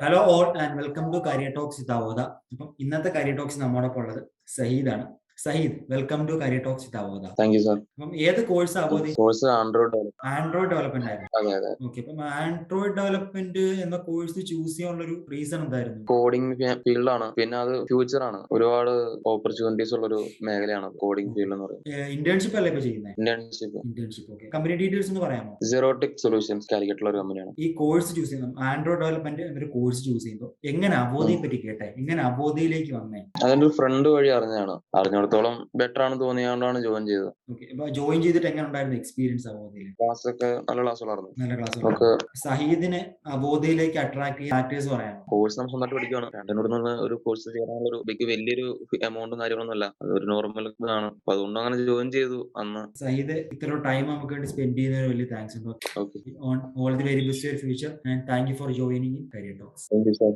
Hello all and welcome to career talks with Avodha. അപ്പം ഇന്നത്തെ career talks നമ്മോടൊപ്പം ഉള്ളത് സഹീദാണ്. Saheed, welcome to career talks with Avodha. Thank you sir. അപ്പം ഏത് course Avodha? Course android. Android development ആയിരുന്നു. അതെ അതെ. ഓക്കെ, അപ്പം ആൻഡ്രോയിഡ് ഡെവലപ്മെന്റ് എന്ന കോഴ്സ് ചൂസ് ചെയ്യാനുള്ള ഒരു റീസൺ എന്തായിരുന്നു? കോഡിംഗ് ഫീൽഡാണ്, പിന്നെ അത് ഫ്യൂച്ചർ ആണ്. ഒരുപാട് ഓപ്പർച്യൂണിറ്റീസ് ഉള്ള ഒരു മേഖലയാണ് കോഡിംഗ് ഫീൽഡ് എന്ന് പറയുന്നത്. ഇന്റേൺഷിപ്പ് അല്ലേ ഇപ്പൊ ചെയ്യുന്നത്? ഇന്റേൺഷിപ്പ്. ഓക്കെ. കമ്പനി ഡീറ്റെയിൽസ് ഒന്ന് പറയാമോ? സീറോടെക് സൊല്യൂഷൻസ് കാലിക്കറ്റുള്ള ഒരു കമ്പനിയാണ്. ഈ കോഴ്സ് ചൂസ് ചെയ്യുമ്പോൾ ആൻഡ്രോയിഡ് ഡെവലപ്മെന്റ് എന്നൊരു കോഴ്സ് ചൂസ് ചെയ്യുമ്പോൾ എങ്ങനെ അവോധയെ പറ്റി കേട്ടെ, എങ്ങനെ അവോധയിലേക്ക് വന്നേ? അതെന്റെ ഒരു ഫ്രണ്ട് വഴി അറിഞ്ഞതാണ്. അറിഞ്ഞിടത്തോളം ബെറ്റർ ആണ് തോന്നിയാണ്ടാണ് ജോയിൻ ചെയ്തത്. ഓക്കെ, അപ്പൊ ജോയിൻ ചെയ്തിട്ട് എങ്ങനെ ഉണ്ടായിരുന്നു എക്സ്പീരിയൻസ് അവോധയിൽ? ക്ലാസ് ഒക്കെ നല്ല ക്ലാസ്സുകളായിരുന്നു. നല്ല ക്ലാസ്. സഹീദിനെ അവോധയിലേക്ക് അട്രാക്ട് ചെയ്യുന്ന ഫാക്ടേഴ്സ് പറയാമോ? കോഴ്സ് നമ്മൾ സ്വന്തമായിട്ട് പഠിക്കുകയാണ്. രണ്ടിനോട് ഒരു കോഴ്സ് ചെയ്യാനുള്ള ഒരു വലിയൊരു എമൗണ്ടും കാര്യങ്ങളൊന്നും അല്ല. അതൊരു നോർമൽ ആണ്. അപ്പൊ അതുകൊണ്ട് അങ്ങനെ ജോയിൻ ചെയ്തു അന്ന്. സഹീദ് ഇത്ര ടൈം നമുക്ക് വേണ്ടി സ്പെൻഡ് ചെയ്യുന്നതിന് വലിയ താങ്ക്സ് ഉണ്ട്. Okay. All the very best for future and thank you for joining in career talks. Thank you sir.